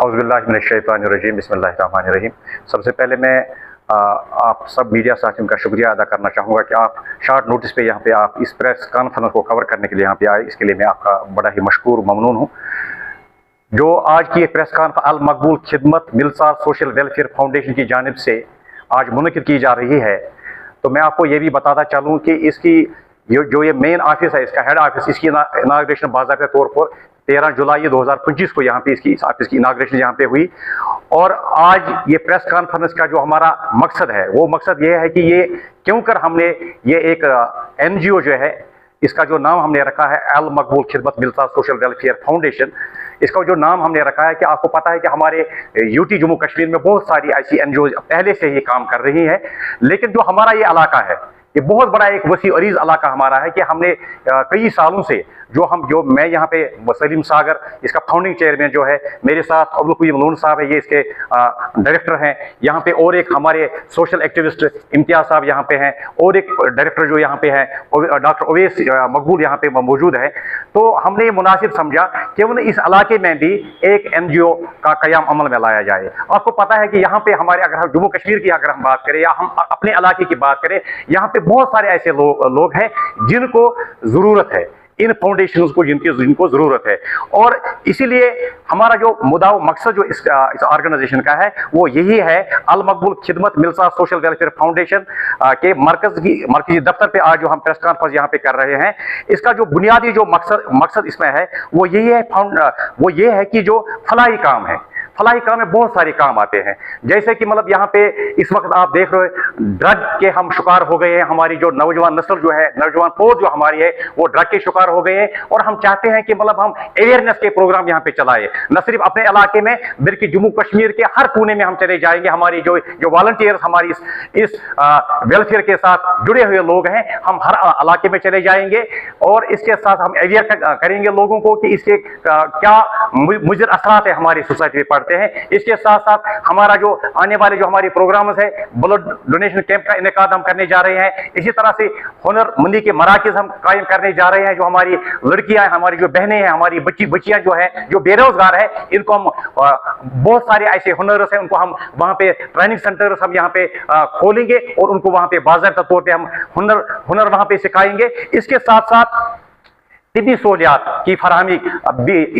औज़ुबिल्लाहिमिनश्शैतानिर्रजीम बिस्मिल्लाहिर्रहमानिर्रहीम। सबसे पहले मैं आप सब मीडिया साथियों का शुक्रिया अदा करना चाहूँगा कि आप शॉर्ट नोटिस पे यहाँ पे आप इस प्रेस कॉन्फ्रेंस को कवर करने के लिए यहाँ पे आए। इसके लिए मैं आपका बड़ा ही मशकूर ममनून हूँ। जो आज की प्रेस कॉन्फ्रेंस अल मकबूल खिदमत मिलसार सोशल वेलफेयर फाउंडेशन की जानिब से आज मुनक़िद की जा रही है, तो मैं आपको ये भी बताता चलूँ कि इसकी जो ये मेन ऑफिस है, इसका हेड ऑफिस, इसकी इनाग्रेशन बाज़ाब्ता तौर पर 13 जुलाई 2025 को यहाँ पे इस ऑफिस की इनाग्रेशन यहाँ पे हुई। और आज ये प्रेस कॉन्फ्रेंस का जो हमारा मकसद है, वो मकसद ये है कि ये क्यों कर हमने ये एक NGO जो है, इसका जो नाम हमने रखा है अल मकबूल खिदमत मिलसार सोशल वेलफेयर फाउंडेशन। इसका जो नाम हमने रखा है कि आपको पता है कि हमारे यूटी जम्मू कश्मीर में बहुत सारी ऐसी NGO पहले से ही काम कर रही हैं, लेकिन जो हमारा ये इलाका है, ये बहुत बड़ा एक वसी अरीज इलाका हमारा है कि हमने कई सालों से जो मैं यहाँ पे सलीम सागर इसका फाउंडिंग चेयरमैन जो है, मेरे साथ अब्दुल कयूम लोन साहब है, ये इसके डायरेक्टर हैं यहाँ पे, और एक हमारे सोशल एक्टिविस्ट इम्तियाज साहब यहाँ पे हैं, और एक डायरेक्टर जो यहाँ पे है डॉक्टर ओवैस मकबूल यहाँ पे मौजूद है। तो हमने ये मुनासिब समझा कि उन्हें इस इलाके में भी एक NGO का क़याम अमल में लाया जाए। आपको पता है कि यहाँ पे हमारे, अगर हम जम्मू कश्मीर की अगर हम बात करें या हम अपने इलाके की बात करें, यहाँ पे बहुत सारे ऐसे लोग हैं जिनको ज़रूरत है इन फाउंडेशंस को, जिनको ज़रूरत है। और इसीलिए हमारा जो मुद्दा मकसद जो इस ऑर्गेनाइजेशन का है, वो यही है अल मकबूल खिदमत मिलसार सोशल वेलफेयर फाउंडेशन के मरकजी दफ्तर पे आज जो हम प्रेस कॉन्फ्रेंस यहाँ पे कर रहे हैं, इसका जो बुनियादी जो मकसद इसमें है वो ये है कि जो फलाही काम है, फलाही काम में बहुत सारे काम आते हैं। जैसे कि मतलब यहाँ पे इस वक्त आप देख रहे हो ड्रग के हम शिकार हो गए हैं, हमारी जो नौजवान नस्ल जो है, नौजवान पौध जो हमारी है, वो ड्रग के शिकार हो गए हैं। और हम चाहते हैं कि मतलब हम अवेयरनेस के प्रोग्राम यहाँ पे चलाए, न सिर्फ अपने इलाके में बल्कि जम्मू कश्मीर के हर कोने में हम चले जाएंगे। हमारी जो वॉलंटियर्स हमारी इस वेलफेयर के साथ जुड़े हुए लोग हैं, हम हर इलाके में चले जाएंगे और इसके साथ हम अवेयर करेंगे लोगों को कि इसके क्या मुज़र असरात है हमारी सोसाइटी में पड़ते हैं। इसके साथ साथ हमारा जो आने वाले जो हमारे प्रोग्राम्स है, ब्लड डोनेशन कैंप का इनेकाद हम करने जा रहे हैं। इसी तरह से हुनर मंदी के मराकज़ हम कायम करने जा रहे हैं। जो हमारी लड़कियां हैं, हमारी जो बहनें हैं, हमारी बच्चियां जो है, जो बेरोजगार है, इनको हम बहुत सारे ऐसे हुनर्स हैं, उनको हम वहां पे ट्रेनिंग सेंटर्स हम यहाँ पे खोलेंगे और उनको वहां पे बाज़ाब्ता तौर पे हम हुनर वहां पे सिखाएंगे। इसके साथ साथ तिब्बी सहूलियात की फराहमी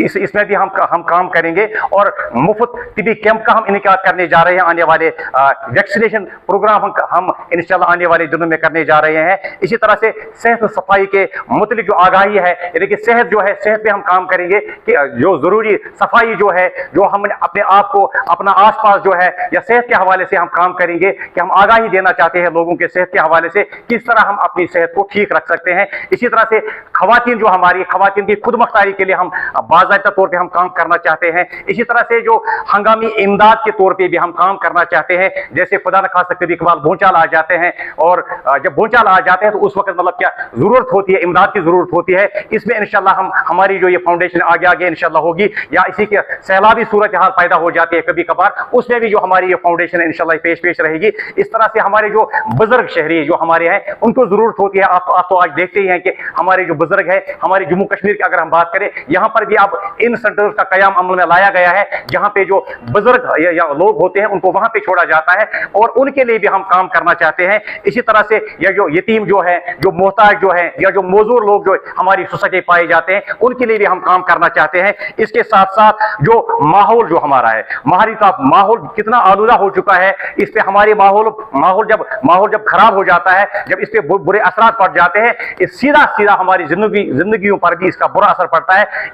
इसमें भी हम काम करेंगे और मुफ्त तिब्बी कैंप का हम इनेकाद करने जा रहे हैं। आने वाले वैक्सीनेशन प्रोग्राम हम इंशाल्लाह आने वाले दिनों में करने जा रहे हैं। इसी तरह से सेहत सफाई के मुतलिक जो आगाही है, यानी कि सेहत जो है, सेहत पे हम काम करेंगे कि जो ज़रूरी सफाई जो है, जो हम अपने आप को, अपना आस पास जो है, या सेहत के हवाले से हम काम करेंगे कि हम आगाही देना चाहते हैं लोगों के सेहत के हवाले से, किस तरह हम अपनी सेहत को ठीक रख सकते हैं। इसी तरह से खवातीन जो हमारी खवातीन की खुद मुख्तारी के लिए हम बाज़ाब्ता तौर पे हम काम करना चाहते हैं। इसी तरह से जो हंगामी इमदाद के तौर पे भी हम काम करना चाहते हैं। जैसे खुदा न खास्ता कभी कभार भूचाल आ जाते हैं, और जब भूचाल आ जाते हैं तो उस वक्त मतलब क्या जरूरत होती है, इमदाद की जरूरत होती है। इसमें इंशाल्लाह हमारी जो ये फाउंडेशन आगे इंशाल्लाह होगी, या इसी के सैलाबी सूरत हाल पैदा हो जाती है कभी कभार, उसमें भी जो हमारी ये फाउंडेशन इंशाल्लाह पेश रहेगी। इस तरह से हमारे जो बुजुर्ग शहरी जो हमारे हैं, उनको जरूरत होती है। आप तो आज देखते ही हैं कि हमारे जो बुजुर्ग है, हमारे जम्मू कश्मीर की अगर हम बात करें, यहाँ पर भी अब इन सेंटर्स का कयाम अमल में लाया गया है, जहाँ पे जो बुजुर्ग या लोग होते हैं उनको वहां पे छोड़ा जाता है, और उनके लिए भी हम काम करना चाहते हैं। इसी तरह से या जो यतीम जो है, जो मोहताज जो है, या जो मौजूर लोग जो हमारी सोसाइटी पाए जाते हैं, उनके लिए भी हम काम करना चाहते हैं। इसके साथ साथ जो माहौल जो हमारा है, माहरी का माहौल कितना आलूदा हो चुका है, इस पे हमारे माहौल जब खराब हो जाता है, जब इस पे बुरे असरात पड़ जाते हैं, सीधा हमारी जिंदगियों पर भी इसका बुरा असर पड़ता है।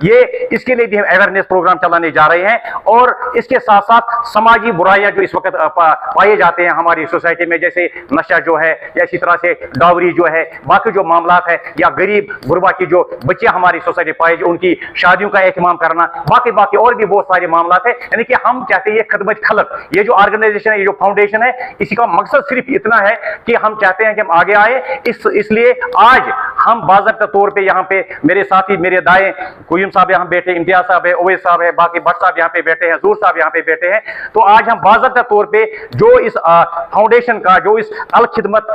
इसके लिए भी हम अवेयरनेस प्रोग्राम चलाने जा रहे हैं। और इसके साथ साथ समाजी बुराइयां जो इस वक्त पाए जाते हैं हमारी सोसाइटी में, जैसे नशा जो है, या इसी तरह से डावरी जो है, बाकी जो मामला है, या गरीब गुरबा की जो बच्चियां हमारी सोसाइटी पाए, जो उनकी शादियों का एहतमाम करना, बाकी और भी बहुत सारे मामला है। यानी कि हम चाहते हैं ये खिदमत खलक, ये जो ऑर्गेनाइजेशन है, ये जो फाउंडेशन है, इसी का मकसद सिर्फ इतना है कि हम चाहते हैं कि हम आगे आए। इसलिए आज हम बाज़ाब्ता तौर पे यहाँ पे मेरे साथी, मेरे दाएं कुयम साहब यहाँ बैठे, इम्तियाज साहब है, ओवैस साहब है, बाकी भट्ट साहब यहाँ पे बैठे हैं, जूर साहब यहाँ पे बैठे हैं। तो आज हम बाज़ाब्ता तौर पे जो इस फाउंडेशन का, जो इस अल खिदमत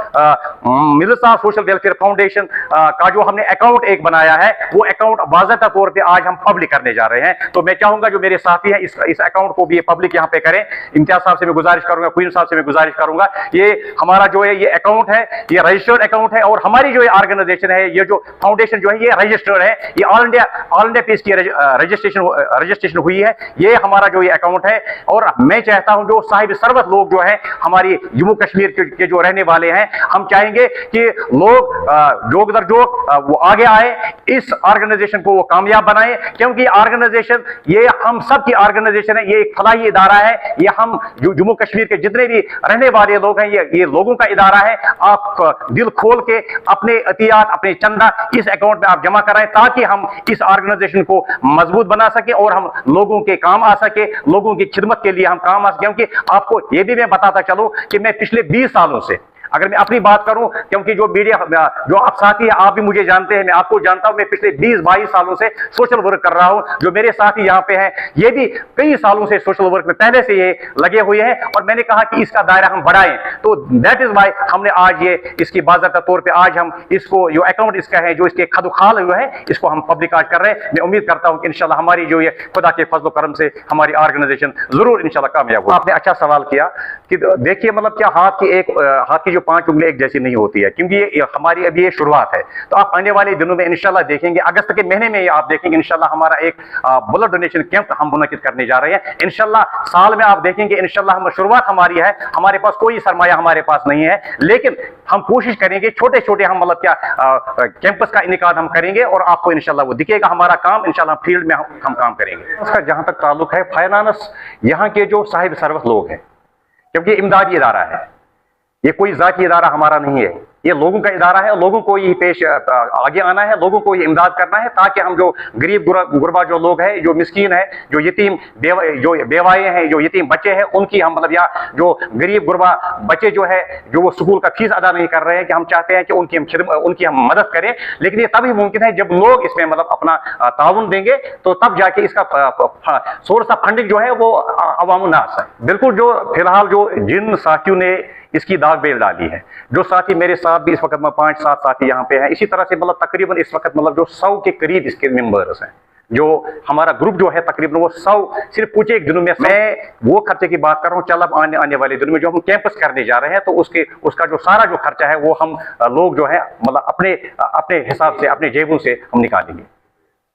मिर्ज़ा साहब सोशल वेलफेयर फाउंडेशन का जो हमने अकाउंट एक बनाया है, वो अकाउंट बाज़ाब्ता तौर पे आज हम पब्लिक करने जा रहे हैं। तो मैं चाहूंगा जो मेरे साथी हैं इस अकाउंट को भी ये पब्लिक यहाँ पे करें। इम्तियाज साहब से मैं गुजारिश करूंगा, कुयम साहब से मैं गुजारिश करूंगा, ये हमारा जो है ये अकाउंट है, ये रजिस्टर्ड अकाउंट है, और हमारी जो ऑर्गेनाइजेशन है, ये जो फाउंडेशन जो है ये रजिस्टर्ड है, ये ऑल इंडिया पे इसकी रजिस्ट्रेशन हुई है। ये हमारा जो ये अकाउंट है, और मैं चाहता हूं जो साहिब सरवत लोग जो है हमारी जम्मू कश्मीर के जो रहने वाले हैं, हम चाहेंगे कि लोग जोग दर जोग वो आगे आए, इस ऑर्गेनाइजेशन को वो कामयाब बनाए, क्योंकि ऑर्गेनाइजेशन ये हम सब की ऑर्गेनाइजेशन है, ये एक फलाही इदारा है, ये हम जम्मू कश्मीर के जितने भी रहने वाले लोग हैं, ये लोगों का इदारा है। आप दिल खोल के अपने अतियात, अपने चंदा इस अकाउंट में आप जमा कराएं, ताकि हम इस ऑर्गेनाइजेशन को मजबूत बना सके और हम लोगों के काम आ सके, लोगों की खिदमत के लिए हम काम आ सके। क्योंकि आपको ये भी मैं बताता चलूं कि मैं पिछले 20 सालों से, अगर मैं अपनी बात करूं, क्योंकि जो मीडिया, जो आप साथी हैं, आप भी मुझे जानते हैं, मैं आपको जानता हूं, मैं पिछले 20-22 सालों से सोशल वर्क कर रहा हूं। जो मेरे साथी यहां पे हैं, ये भी कई सालों से सोशल वर्क में पहले से ये लगे हुए हैं, और मैंने कहा कि इसका दायरा हम बढ़ाएं। तो दैट इज वाई हमने आज ये इसकी बाज़ाब्ता तौर पे आज हम इसको, जो अकाउंट इसका है, जो इसके खदुखाल हुए हैं, इसको हम पब्लिक आज कर रहे हैं। मैं उम्मीद करता हूं कि इंशाल्लाह हमारी जो ये खुदा के फजल करम से हमारी ऑर्गेनाइजेशन जरूर इंशाल्लाह कामयाब हो। आपने अच्छा सवाल किया कि देखिए, मतलब क्या हाथ की जो 5 उंगली एक जैसी नहीं होती है, क्योंकि ये हमारी अभी ये शुरुआत है। तो आप आने वाले दिनों में इंशाल्लाह देखेंगे, अगस्त के महीने में आप देखेंगे इंशाल्लाह हमारा एक ब्लड डोनेशन कैंप हम मुनक्किद करने जा रहे हैं। इंशाल्लाह साल में आप देखेंगे, इंशाल्लाह हम शुरुआत हमारी है, हमारे पास कोई सरमाया हमारे पास नहीं है, लेकिन हम कोशिश करेंगे, छोटे छोटे हम मतलब क्या कैंपस का इनेकाद हम करेंगे, और आपको इंशाल्लाह वो दिखेगा हमारा काम। इंशाल्लाह फील्ड में हम काम करेंगे। उसका जहां तक ताल्लुक है फाइनेंस, यहाँ के जो साहिब सरवत लोग हैं, क्योंकि इमदादी इदारा है, ये कोई जाती इदारा हमारा नहीं है, ये लोगों का इदारा है, लोगों को ये पेश आगे आना है, लोगों को ये इमदाद करना है, ताकि हम जो गरीब गुरबा जो लोग हैं, जो मिस्कीन है, जो यतीम जो बेवाएं हैं, जो यतीम बच्चे हैं, उनकी हम मतलब, या जो गरीब गुरबा बच्चे जो है, जो वो स्कूल का फीस अदा नहीं कर रहे हैं, कि हम चाहते हैं कि उनकी हम मदद करें। लेकिन ये तभी मुमकिन है जब लोग इसमें मतलब अपना ताउन देंगे, तो तब जाके इसका सोर्स ऑफ फंडिंग जो है वो अवामुन्नास है। बिल्कुल, जो फिलहाल जो जिन साथियों ने इसकी दाग बेल डाली है, जो साथी मेरे साथ भी इस वक्त में 5-7 साथी यहाँ पे हैं, इसी तरह से मतलब तकरीबन इस वक्त मतलब जो 100 के करीब इसके मेंबर्स हैं, जो हमारा ग्रुप जो है तकरीबन वो 100 सिर्फ कुछ एक दिनों में। मैं वो खर्चे की बात कर रहा हूँ, चल अब आने वाले दिनों में जो हम कैंपस करने जा रहे हैं, तो उसका जो सारा जो खर्चा है वो हम लोग जो है मतलब अपने हिसाब से, अपने जेबों से हम निकालेंगे।